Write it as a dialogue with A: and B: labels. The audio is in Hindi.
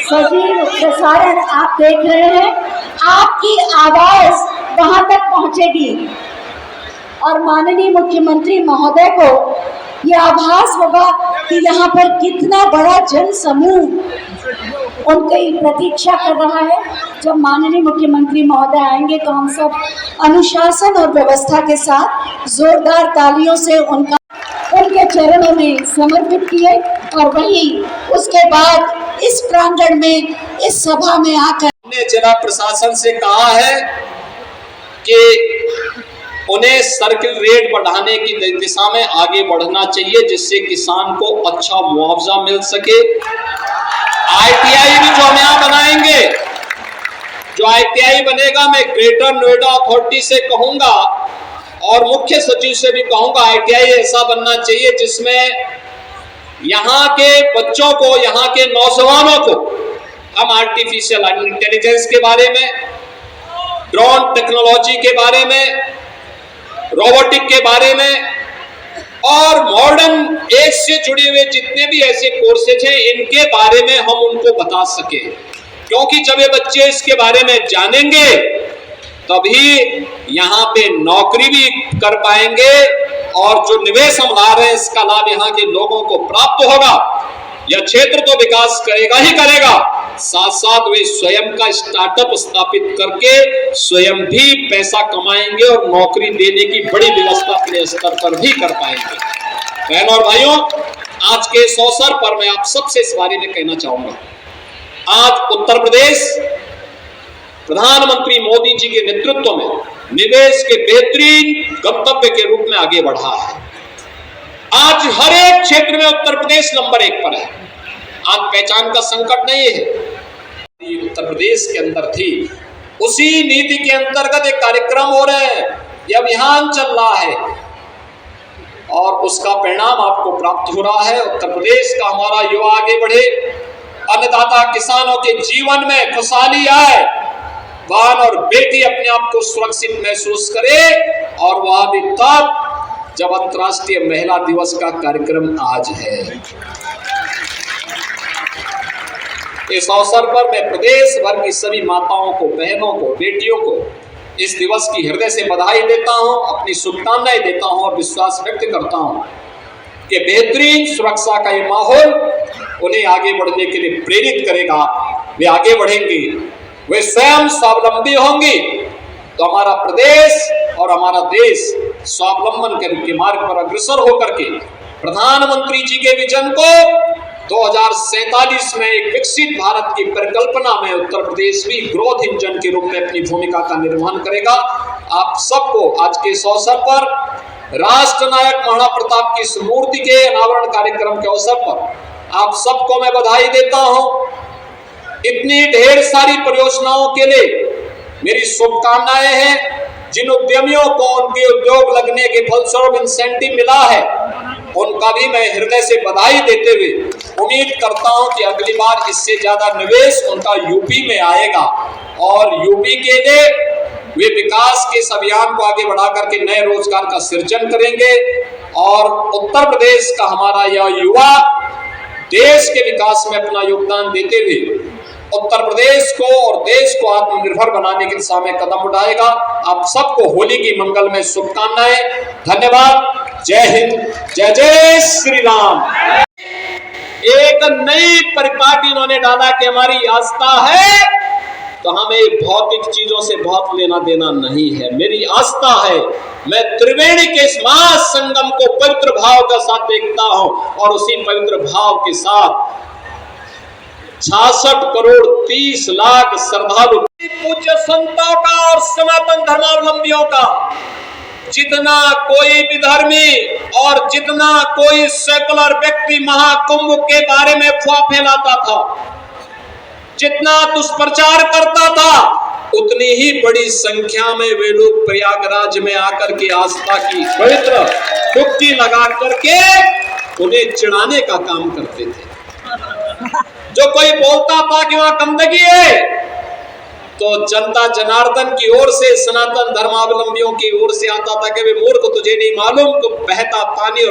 A: सजीव प्रसारण आप देख रहे हैं। आपकी आवाज वहां तक पहुंचेगी और माननीय मुख्यमंत्री महोदय को यह आभास होगा कि यहाँ पर कितना बड़ा जन समूह उनकी प्रतीक्षा कर रहा है। जब माननीय मुख्यमंत्री महोदय आएंगे तो हम सब अनुशासन और व्यवस्था के साथ जोरदार तालियों से उनके चरणों में समर्पित किए और वहीं उसके बाद इस प्रांगण में, इस सभा में आकर
B: हमने जिला प्रशासन से कहा है कि उन्हें सर्किल रेट बढ़ाने की दिशा में आगे बढ़ना चाहिए, जिससे किसान को अच्छा मुआवजा मिल सके। आईटीआई भी जो हम यहाँ बनाएंगे, जो आईटीआई बनेगा, मैं ग्रेटर नोएडा अथॉरिटी से कहूंगा और मुख्य सचिव से भी कहूंगा, आईटीआई ऐसा बनना चाहिए जिसमें यहाँ के बच्चों को, यहाँ के नौजवानों को हम आर्टिफिशियल इंटेलिजेंस के बारे में, ड्रोन टेक्नोलॉजी के बारे में, रोबोटिक के बारे में और मॉडर्न एज से जुड़े हुए जितने भी ऐसे कोर्सेज हैं, इनके बारे में हम उनको बता सके। क्योंकि जब ये बच्चे इसके बारे में जानेंगे तभी यहाँ पे नौकरी भी कर पाएंगे और जो निवेश हम ला रहे हैं इसका लाभ यहाँ के लोगों को प्राप्त होगा। यह क्षेत्र तो विकास करेगा ही करेगा, साथ साथ वे स्वयं का स्टार्टअप स्थापित करके स्वयं भी पैसा कमाएंगे और नौकरी देने की बड़ी व्यवस्था अपने स्तर पर भी कर पाएंगे। बहनों और भाइयों, आज के इस अवसर पर मैं आप सबसे इस बारे में कहना चाहूंगा। आज उत्तर प्रदेश प्रधानमंत्री मोदी जी के नेतृत्व में निवेश के बेहतरीन गंतव्य के रूप में आगे बढ़ा है। आज हर एक क्षेत्र में उत्तर प्रदेश नंबर 1 पर है। आज पहचान का संकट नहीं है, उत्तर प्रदेश के अंदर थी। उसी नीति के अंतर्गत एक कार्यक्रम हो रहे हैं, यह अभियान चल रहा है और उसका परिणाम आपको प्राप्त हो रहा है। उत्तर प्रदेश का हमारा युवा आगे बढ़े, अन्नदाता किसानों के जीवन में खुशहाली आए, बहन और बेटी अपने आप को सुरक्षित महसूस करे, और वह भी तब जब अंतर्राष्ट्रीय महिला दिवस का कार्यक्रम आज है। इस अवसर पर मैं प्रदेश भर की सभी माताओं को, बहनों को, बेटियों को इस दिवस की हृदय से बधाई देता हूं, अपनी शुभकामनाएं देता हूं और विश्वास व्यक्त करता हूं कि बेहतरीन सुरक्षा का ये माहौल उन्हें आगे बढ़ने के लिए प्रेरित करेगा। वे आगे बढ़ेंगे, वे स्वयं स्वावलंबी होंगी, तो हमारा प्रदेश और हमारा देश स्वावलंबन के मार्ग पर अग्रसर होकर के प्रधानमंत्री जी के विजन को 2047 में एक विकसित भारत की परिकल्पना में उत्तर प्रदेश भी ग्रोथ इंजन के रूप में अपनी भूमिका का निर्वहन करेगा। आप सबको आज के इस अवसर पर राष्ट्र नायक महाराणा प्रताप की इस मूर्ति के अनावरण कार्यक्रम के अवसर पर आप सबको मैं बधाई देता हूं। इतनी ढेर सारी परियोजनाओं के लिए मेरी शुभकामनाएं हैं। जिन उद्यमियों को उनके उद्योग लगने के फलस्वरूप इंसेंटिव मिला है, उनका भी मैं हृदय से बधाई देते हुए उम्मीद करता हूं कि अगली बार इससे ज्यादा निवेश उनका यूपी में आएगा और यूपी के लिए वे विकास के इस अभियान को आगे बढ़ा करके नए रोजगार का सृजन करेंगे और उत्तर प्रदेश का हमारा यह युवा देश के विकास में अपना योगदान देते हुए उत्तर प्रदेश को और देश को आत्मनिर्भर बनाने की दिशा में कदम उठाएगा। आप सबको होली की मंगलमय शुभकामनाएं। धन्यवाद। जय हिंद, जय जय श्री राम। एक नई परिपाटी इन्होंने डाला कि हमारी आस्था है तो हमें भौतिक चीजों से बहुत लेना देना नहीं है। मेरी आस्था है, मैं त्रिवेणी के इस महासंगम को पवित्र भाव के साथ देखता हूं और उसी पवित्र भाव के साथ 66 करोड़ 30 लाख श्रद्धालु पूज्य संतों का और सनातन धर्मावलंबियों का जितना कोई विधर्मी और जितना कोई सेकुलर व्यक्ति महाकुंभ के बारे में अफवाह फैलाता था, जितना दुष्प्रचार करता था, उतनी ही बड़ी संख्या में वे लोग प्रयागराज में आकर के आस्था की पवित्र डुबकी लगा करके उन्हें चिढ़ाने का काम करते थे। जो कोई बोलता था कि वहां गंदगी है, तो जनता जनार्दन की ओर से, सनातन धर्मावलंबियों की ओर से आता था कि वे मूर्ख, तुझे नहीं मालूम तो बहता पानी